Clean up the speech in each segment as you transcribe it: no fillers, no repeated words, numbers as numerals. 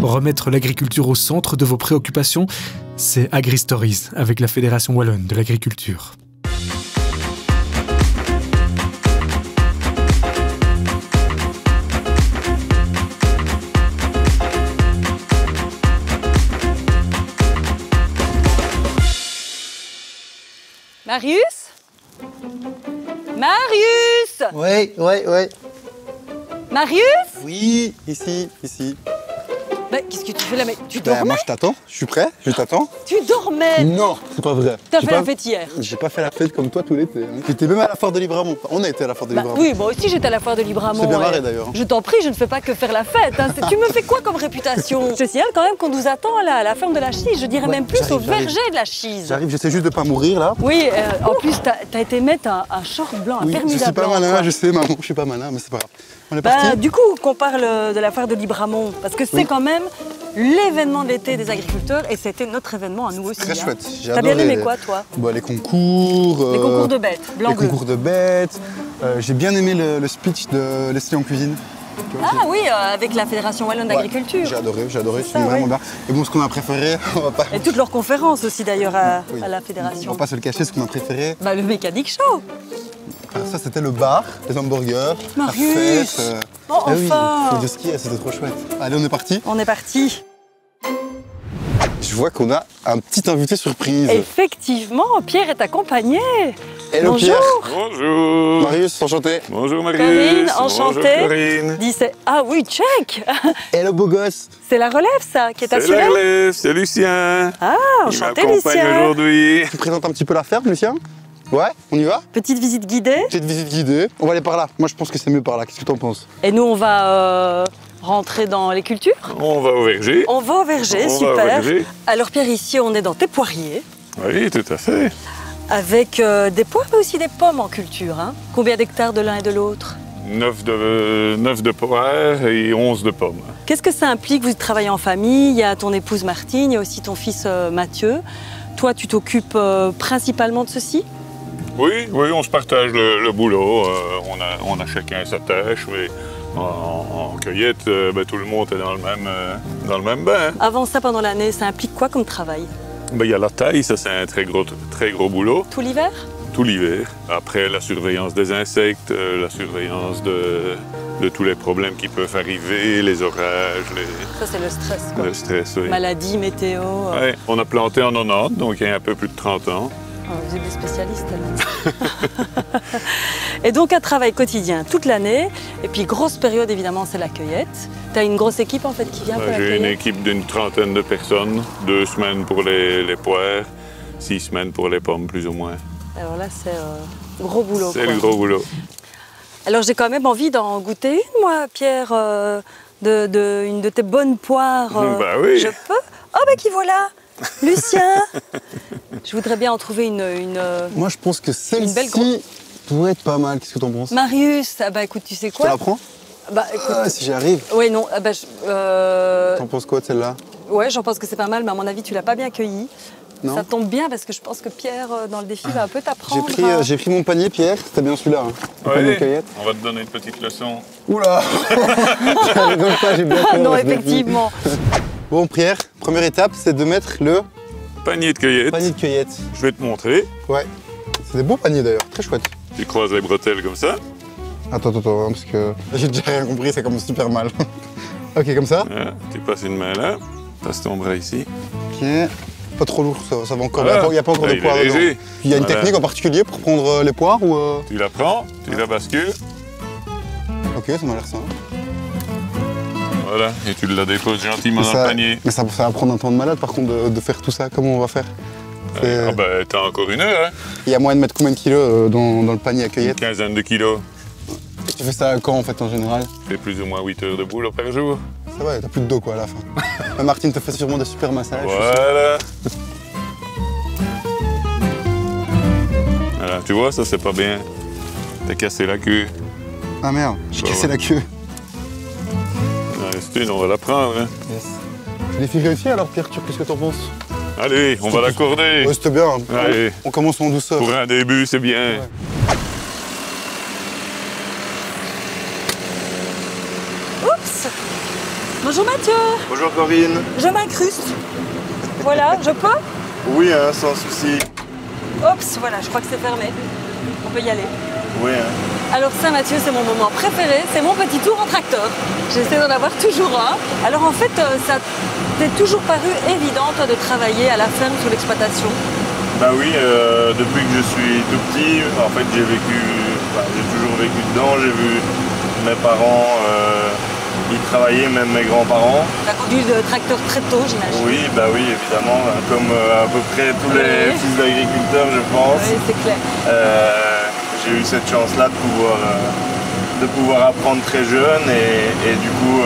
Remettre l'agriculture au centre de vos préoccupations, c'est AgriStories avec la Fédération Wallonne de l'Agriculture. Marius? Marius? Oui. Marius? Oui, ici. Mais qu'est-ce que tu fais là? Mais tu dormais? Moi je t'attends, je suis prêt, je t'attends. Tu dormais? Non, c'est pas vrai. T'as fait la fête hier? J'ai pas fait la fête comme toi tout l'été. J'étais même à la foire de Libramont. On a été à la foire de Libramont. Oui, moi aussi j'étais à la foire de Libramont. C'est bien marré d'ailleurs. Je t'en prie, je ne fais pas que faire la fête. Hein. Tu me fais quoi comme réputation? Je signale quand même qu'on nous attend là, à la ferme de la Chise. Je dirais même plus au verger de la Chise. J'arrive, j'essaie juste de pas mourir là. Oui, en plus t'as été mettre un short blanc, un permuda blanc. Je suis pas malin, je sais maman, je suis pas malin, mais c'est pas grave. On est parti. Du coup, qu'on parle de la foire de Libramont, parce que c'est quand même l'événement de l'été des agriculteurs et c'était notre événement à nous aussi. Très chouette. T'as bien aimé quoi, toi? Les concours. Les concours de bêtes, blanc-bleu. Les concours de bêtes. J'ai bien aimé le speech de Leslie en cuisine. Ah oui, avec la Fédération Wallonne d'Agriculture. J'ai adoré, c'était vraiment bien. Et bon, ce qu'on a préféré, on va pas... Et toutes leurs conférences aussi d'ailleurs à la Fédération. On va pas se le cacher, ce qu'on a préféré. Le mécanique show. Ça, c'était le bar, les hamburgers, Marius, la fête. Bon, enfin oui, de skier, c'était trop chouette. Allez, on est parti. On est parti. Je vois qu'on a un petit invité surprise. Effectivement, Pierre est accompagné. Hello Bonjour. Pierre. Bonjour. Marius, enchanté. Bonjour Marius. Corinne, enchantée. Bonjour Corinne. Ah oui, check. Hello beau gosse. C'est la relève ça, qui est C'est assurée. la relève, c'est Lucien. Ah, Il enchanté m'accompagne Lucien. aujourd'hui. Tu présentes un petit peu la ferme, Lucien? Ouais, on y va? Petite visite guidée. Petite visite guidée. On va aller par là. Moi, je pense que c'est mieux par là. Qu'est-ce que t'en penses? Et nous, on va rentrer dans les cultures. On va au verger. On va au verger, On va super. au verger. Alors Pierre, ici, on est dans tes poiriers. Oui, tout à fait. Avec des poires, mais aussi des pommes en culture. Hein. Combien d'hectares de l'un et de l'autre? 9 de poires et 11 de pommes. Qu'est-ce que ça implique? Vous travaillez en famille, il y a ton épouse Martine, il y a aussi ton fils Mathieu. Toi, tu t'occupes principalement de ceci? Oui, on se partage le boulot. On a chacun sa tâche, mais en cueillette, tout le monde est dans le même bain. Avant ça, pendant l'année, ça implique quoi comme travail? Il y a la taille, ça c'est un très gros boulot. Tout l'hiver? Tout l'hiver. Après, la surveillance des insectes, la surveillance de tous les problèmes qui peuvent arriver, les orages, Ça, c'est le stress, quoi. le stress, oui. Maladie, météo. Ouais, on a planté en 90, donc il y a un peu plus de 30 ans. Vous êtes des spécialistes, alors. Et donc, un travail quotidien toute l'année. Et puis, grosse période, évidemment, c'est la cueillette. Tu as une grosse équipe, en fait, qui vient pour la J'ai cueillette? une équipe d'une trentaine de personnes, 2 semaines pour les poires, 6 semaines pour les pommes, plus ou moins. Alors là, c'est gros boulot. C'est quoi. le gros boulot. Alors, j'ai quand même envie d'en goûter une, moi, Pierre, une de tes bonnes poires. Bah oui. Je peux? Oh, qui voilà! Lucien! Je voudrais bien en trouver une Moi, je pense que Une belle celle-ci pourrait être pas mal. Qu'est-ce que t'en penses? Marius, écoute, tu sais Tu quoi? la prends? Écoute. Si j'y arrive. Oui, non, T'en penses quoi de celle-là? ouais, j'en pense que c'est pas mal, mais à mon avis, tu l'as pas bien cueilli. Non. Ça tombe bien parce que je pense que Pierre, dans le défi, va un peu J'ai t'apprendre. pris mon panier, Pierre. C'était bien celui-là. Hein. Le panier de cueillette. On va te donner une petite leçon. Oula! J'y rigole pas, j'ai bien peur, Non, je me dis. effectivement. Bon, Pierre, première étape, c'est de mettre le Panier de cueillette. panier de cueillette. Je vais te montrer. Ouais. C'est des beaux paniers d'ailleurs, très chouette. Tu croises les bretelles comme ça. Attends, hein, parce que j'ai déjà rien compris, ça commence super mal. Ok, comme ça. Voilà, tu passes une main là. Passe ton bras ici. Ok. Pas trop lourd, ça va encore. Voilà. Il n'y a pas encore Là, de il poire est dedans. léger. Il y a une Voilà. technique en particulier pour prendre les poires ou Tu la prends, tu la bascules. Ok, ça m'a l'air simple. Voilà, et tu la déposes gentiment Mais dans ça, le panier. mais ça va prendre un temps de malade par contre de faire tout ça. Comment on va faire? C'est- T'as encore une heure, hein. Il y a moyen de mettre combien de kilos dans le panier à Une cueillette? quinzaine de kilos. Et tu fais ça quand en fait en général? Tu fais plus ou moins 8 heures de boulot par jour. Ça va, t'as plus de dos quoi à la fin. Mais Martine te fait sûrement des super massages. je suis sûr. Voilà. Voilà, tu vois, ça c'est pas bien. T'as cassé la queue. Ah merde, j'ai Bah cassé ouais. la queue. Il en reste une, on va la prendre. Hein. Yes. Les filles réussies alors Pierre, qu'est-ce que t'en penses? Allez, on va l'accorder. Ouais, c'était bien. Allez. On commence en douceur. Pour un début, c'est bien. Ouais. Oups! Bonjour Mathieu. Bonjour Corinne. Je m'incruste. Voilà, je peux? Oui, hein, sans souci. Oups, voilà, je crois que c'est fermé. On peut y aller. Oui, hein. Alors ça Mathieu, c'est mon moment préféré, c'est mon petit tour en tracteur. J'essaie d'en avoir toujours un. Alors en fait, ça t'est toujours paru évident toi, de travailler à la ferme sur l'exploitation? Bah oui, depuis que je suis tout petit, en fait j'ai toujours vécu dedans, j'ai vu mes parents y travailler, même mes grands-parents. Tu as conduit le tracteur très tôt, j'imagine? Oui, bah oui, évidemment, comme à peu près tous les fils d'agriculteurs, je pense. Oui, c'est clair. J'ai eu cette chance-là de pouvoir apprendre très jeune et du coup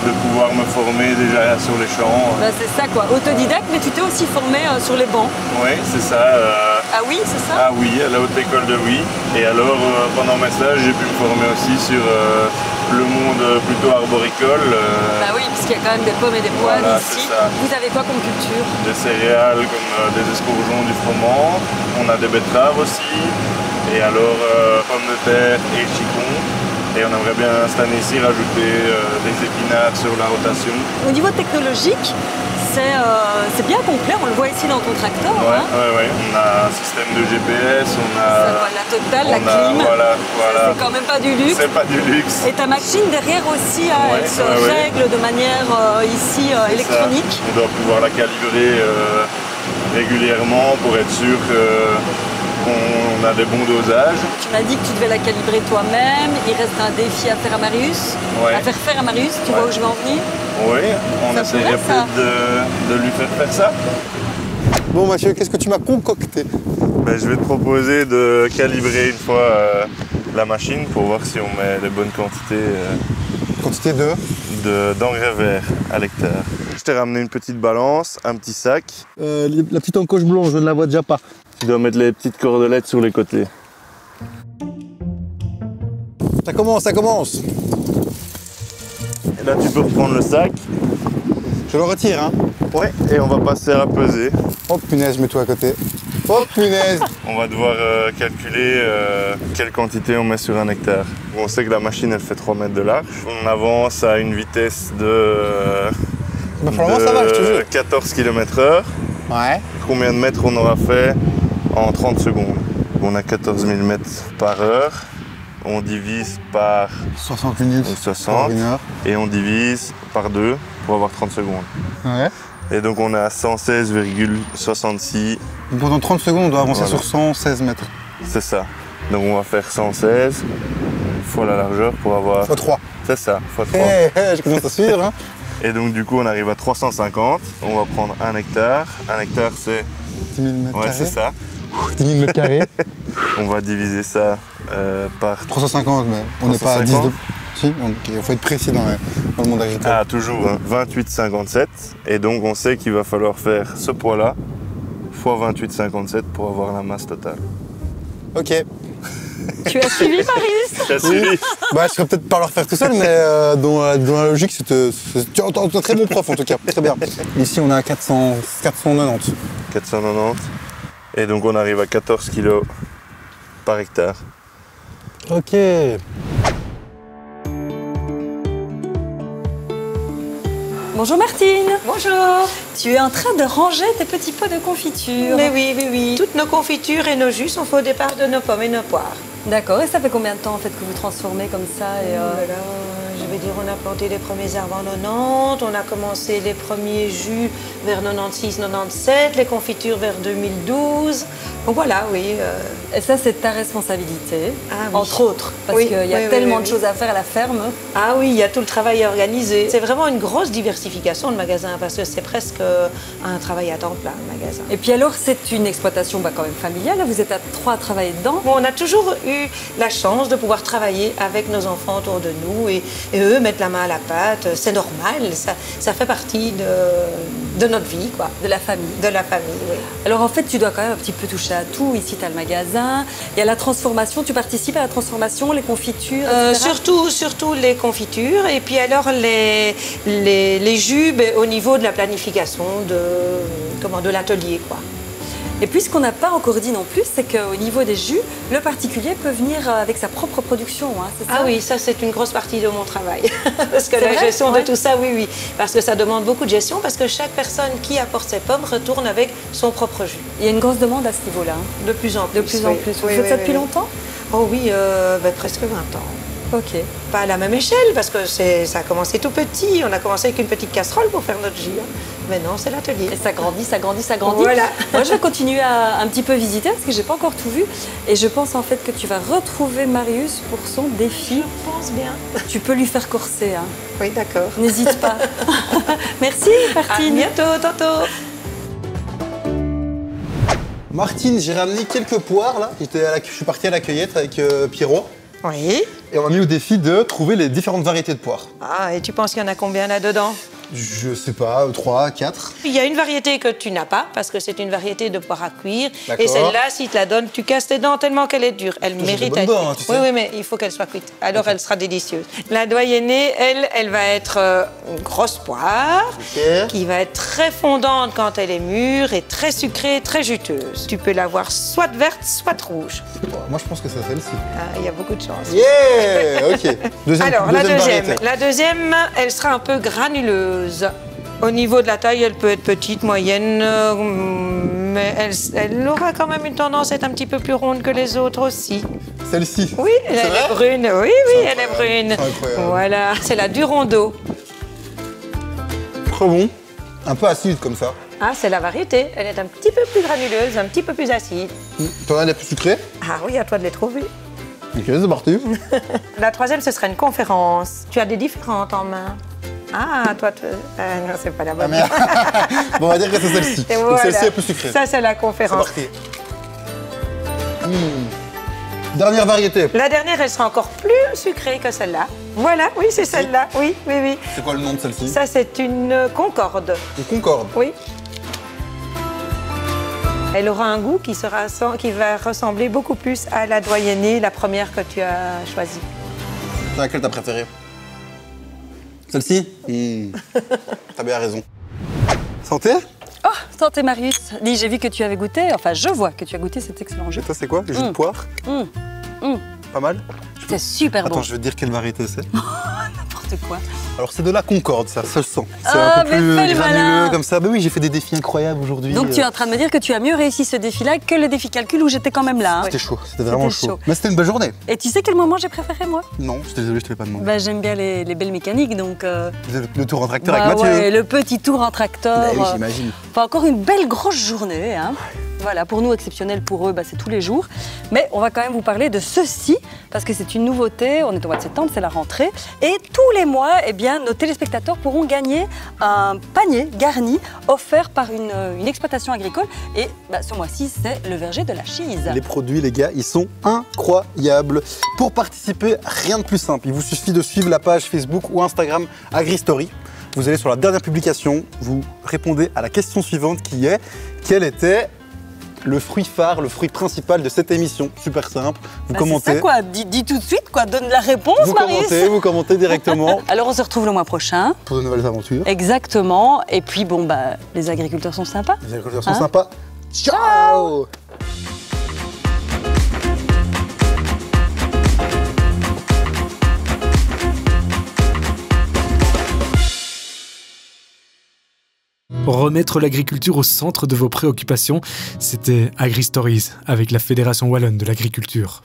de pouvoir me former déjà sur les champs. Bah, c'est ça quoi, autodidacte, mais tu t'es aussi formé sur les bancs. Oui, c'est ça. Ah oui, c'est ça? Ah oui, à la haute école de Oui. Et alors, pendant mes stages, j'ai pu me former aussi sur le monde plutôt arboricole. Bah oui, parce qu'il y a quand même des pommes et des poires Voilà, ici. c'est ça. Vous avez quoi comme culture? Des céréales comme des escourgeons, du froment. On a des betteraves aussi. Et alors, pommes de terre et chicons. Et on aimerait bien cette année-ci rajouter des épinards sur la rotation. Au niveau technologique, c'est bien complet, on le voit ici dans ton tracteur. Ouais, hein. on a un système de GPS, on a... La totale, la clim. Voilà. C'est quand même pas du luxe. C'est pas du luxe. Et ta machine derrière aussi, hein, elle se règle de manière ici électronique. On doit pouvoir la calibrer régulièrement pour être sûr qu'on a des bons dosages. Tu m'as dit que tu devais la calibrer toi-même. Il reste un défi à faire à Marius. Ouais. À faire à Marius, tu vois où je vais en venir? Oui, on Ça essaierait pourrait, ça. peut-être de lui faire ça. Bon Mathieu, qu'est-ce que tu m'as concocté? Ben, je vais te proposer de calibrer une fois la machine pour voir si on met les bonnes quantités Quantité de d'engrais verts à l'hectare. Je t'ai ramené une petite balance, un petit sac. la petite encoche blanche, je ne la vois déjà pas. Tu dois mettre les petites cordelettes sur les côtés. Ça commence, ça commence. Et là, tu peux reprendre le sac. Je le retire, hein. Ouais, et on va passer à peser. Oh punaise, je mets tout à côté. Oh punaise. On va devoir calculer quelle quantité on met sur un hectare. On sait que la machine, elle fait 3 mètres de large. On avance à une vitesse de, Bah, pour le moment, ça va, je te jure. 14 km/h. Ouais. Combien de mètres on aura fait en 30 secondes? On a 14 000 mètres par heure. On divise par 60 minutes. 60 pour une heure. et on divise par 2 pour avoir 30 secondes. Ouais. Et donc on est à 116,66. Donc pendant 30 secondes, on doit avancer Voilà. sur 116 mètres. C'est ça. Donc on va faire 116 fois la largeur pour avoir... Fois 3. C'est ça, fois 3. Je commence à suivre, hein. Et donc du coup on arrive à 350. On va prendre un hectare. Un hectare c'est... 10 000 mètres Ouais, carrés. c'est ça. 10 000 mètres carrés. On va diviser ça par... 350, mais on n'est pas à 10 de... 350. Si, il faut être précis dans le monde agricole. Ah, toujours, hein. 28,57. Et donc on sait qu'il va falloir faire ce poids-là fois 28,57 pour avoir la masse totale. Ok. Tu as suivi Marius? T'as suivi? Bah, je serais peut-être pas le refaire tout seul, mais dans la logique, tu es un très bon prof en tout cas. Très bien. Ici, on est à 490. 490. Et donc on arrive à 14 kg par hectare. Ok. Bonjour Martine. Bonjour. Tu es en train de ranger tes petits pots de confiture. Mais oui. Toutes nos confitures et nos jus sont faits au départ de nos pommes et nos poires. D'accord, et ça fait combien de temps en fait que vous transformez comme ça Voilà, je vais dire, on a planté les premiers arbres en 90, on a commencé les premiers jus vers 96, 97, les confitures vers 2012. Donc voilà, oui. Et ça, c'est ta responsabilité, Ah oui. entre autres, parce Oui, qu'il y a oui, tellement oui, de oui. choses à faire à la ferme. Ah oui, il y a tout le travail à organiser. C'est vraiment une grosse diversification de magasin parce que c'est presque un travail à temps plein, le magasin. Et puis alors, c'est une exploitation quand même familiale, vous êtes à 3 à travailler dedans. Bon, on a toujours eu la chance de pouvoir travailler avec nos enfants autour de nous et eux mettre la main à la pâte. C'est normal, ça fait partie de notre vie, quoi. De la famille. De la famille, oui. Alors en fait, tu dois quand même un petit peu toucher à tout. Ici, tu as le magasin. Il y a la transformation. Tu participes à la transformation, les confitures, etc. Surtout les confitures et puis alors les jus au niveau de la planification de l'atelier, quoi. Et puis ce qu'on n'a pas encore dit non plus, c'est qu'au niveau des jus, le particulier peut venir avec sa propre production, hein, c'est ça? Ah oui, ça c'est une grosse partie de mon travail. Parce que C'est la vrai, gestion ouais. de tout ça, oui. Parce que ça demande beaucoup de gestion, parce que chaque personne qui apporte ses pommes retourne avec son propre jus. Il y a une grosse demande à ce niveau-là. Hein. De plus en plus. De plus en oui. plus. Vous Oui, faites oui, ça oui, depuis oui. longtemps? Oh oui, presque 20 ans. Ok. Pas à la même échelle, parce que ça a commencé tout petit. On a commencé avec une petite casserole pour faire notre jus. Maintenant, c'est l'atelier. Et ça grandit, ça grandit, ça grandit. Voilà. Moi, je vais continuer à un petit peu visiter parce que j'ai pas encore tout vu. Et je pense en fait que tu vas retrouver Marius pour son défi. Je pense bien. Tu peux lui faire corser. Hein. Oui, d'accord. N'hésite pas. Merci, À Martine. bientôt, tantôt. Martine, j'ai ramené quelques poires là. Je suis parti à la cueillette avec Pierrot. Oui. Et on m'a mis au défi de trouver les différentes variétés de poires. Ah, et tu penses qu'il y en a combien là-dedans? Je sais pas, 3, 4. Il y a une variété que tu n'as pas, parce que c'est une variété de poire à cuire. D'accord. Et celle-là, si tu la donnes, tu casses tes dents tellement qu'elle est dure. Elle J'ai mérite des bonnes dents, hein, tu sais. Oui, oui, mais il faut qu'elle soit cuite. Alors, elle sera délicieuse. La doyennée, elle va être une grosse poire, Ok. qui va être très fondante quand elle est mûre et très sucrée, très juteuse. Tu peux l'avoir soit verte, soit rouge. Moi, je pense que c'est celle-ci. Ah, il y a beaucoup de chance. Yeah. Ok. Alors, la variété. deuxième, elle sera un peu granuleuse. Au niveau de la taille, elle peut être petite, moyenne, mais elle aura quand même une tendance à être un petit peu plus ronde que les autres aussi. Celle-ci. Oui, elle C'est est vrai brune. Oui, elle est brune. C'est incroyable. Voilà, c'est la Durondo. Trop bon. Un peu acide comme ça. Ah, c'est la variété. Elle est un petit peu plus granuleuse, un petit peu plus acide. T'en as des plus sucrés? Ah oui, à toi de les trouver. Ok, c'est parti. La troisième, ce sera une conférence. Tu as des différentes en main. Ah, toi, non, c'est pas la bonne. Merde. Bon, on va dire que c'est celle-ci. Et Donc voilà. celle-ci est plus sucrée. Ça, c'est la C'est conférence. parti. Dernière variété. La dernière, elle sera encore plus sucrée que celle-là. Voilà, oui, c'est celle-là. Oui, oui, oui. C'est quoi le nom de celle-ci? Ça, c'est une Concorde. Une Concorde. Oui. Elle aura un goût qui va ressembler beaucoup plus à la doyennée, la première que tu as choisie. C'est laquelle t'as préférée? Celle-ci? T'as bien raison. Santé? Oh, santé Marius. Dis, j'ai vu que tu avais goûté, enfin je vois que tu as goûté cet excellent jus. Et toi, c'est quoi? Le jus de poire? Pas mal? C'est super Attends, bon. je vais te dire quelle variété c'est. N'importe quoi. Alors, c'est de la Concorde, ça se sent. C'est Ah, un peu mais plus fais le granuleux malin. comme ça. Bah oui, j'ai fait des défis incroyables aujourd'hui. Donc tu es en train de me dire que tu as mieux réussi ce défi-là que le défi calcul où j'étais quand même là. Hein. C'était chaud, c'était vraiment C'était chaud. chaud. Mais c'était une belle journée. Et tu sais quel moment j'ai préféré moi? Non, je suis désolé, je te l'ai pas demandé. Bah, j'aime bien les belles mécaniques, donc... Le tour en tracteur bah avec Mathieu. ouais, le petit tour en tracteur. Bah oui, j'imagine. Enfin, encore une belle grosse journée. Hein. Voilà, pour nous, exceptionnel, pour eux, bah, c'est tous les jours. Mais on va quand même vous parler de ceci, parce que c'est une nouveauté. On est au mois de septembre, c'est la rentrée. Et tous les mois, eh bien, nos téléspectateurs pourront gagner un panier garni offert par une exploitation agricole. Et bah, ce mois-ci, c'est le verger de la Chise. Les produits, les gars, ils sont incroyables. Pour participer, rien de plus simple. Il vous suffit de suivre la page Facebook ou Instagram AgriStory. Vous allez sur la dernière publication, vous répondez à la question suivante qui est quel était le fruit phare, le fruit principal de cette émission. Super simple. Vous Bah, commentez. c'est ça, quoi. Dis tout de suite, quoi. Donne la réponse, Marius. Vous commentez directement Alors, on se retrouve le mois prochain. pour de nouvelles aventures. Exactement. Et puis, bon, bah, les agriculteurs sont sympas. Les agriculteurs sont Hein? sympas. Ciao. Remettre l'agriculture au centre de vos préoccupations, c'était AgriStories avec la Fédération Wallonne de l'agriculture.